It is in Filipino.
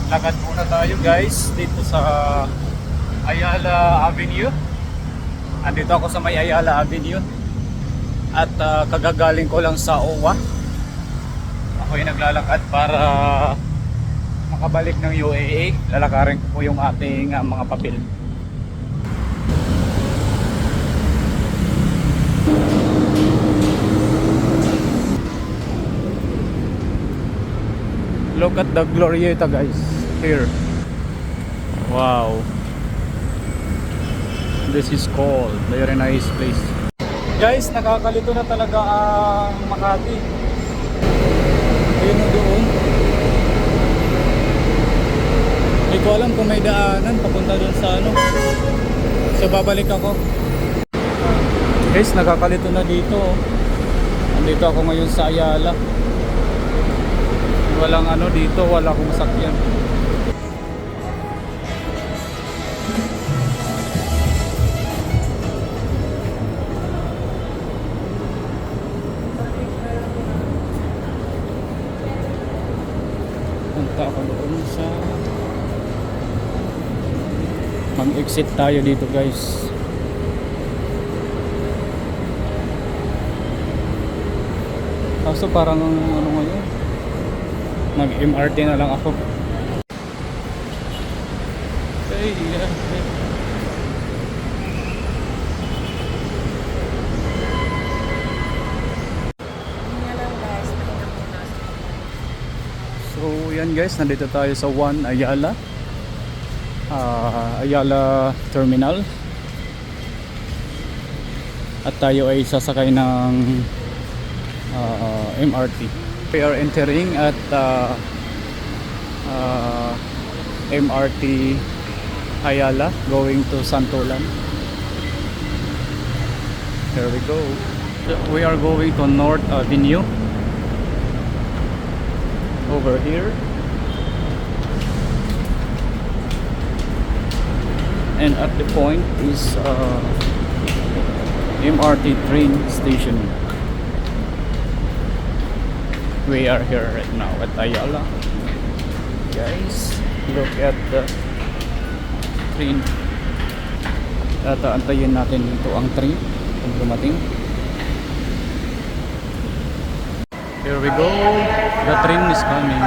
Lakad muna tayo guys dito sa Ayala Avenue. Andito ako sa may Ayala Avenue. At kagagaling ko lang sa OWA. Ako yung naglalakad para makabalik ng UAA. Lalakarin ko po yung ating mga papel. Look at the Glorieta guys here. Wow, this is cool. Very nice place guys. Nakakalito na talaga ang Makati. Ayun na doon. Hindi ko alam kung may daanan papunta doon sa ano. So babalik ako guys. Nakakalito na dito. Andito ako ngayon sa Ayala. Walang ano dito, wala akong sakyan. Punta ako doon sa mag-exit tayo dito guys. Kaso parang ano ngayon, nag-MRT na lang ako. Okay, yeah. So yan guys, nandito tayo sa One Ayala Ayala Terminal. At tayo ay sasakay ng MRT. We are entering at MRT Ayala going to Santolan. Here we go. We are going to North Avenue over here, and at the point is MRT train station. We are here right now at Ayala. Guys, look at the train. Antayin natin dito ang train kung dumating. Here we go. The train is coming.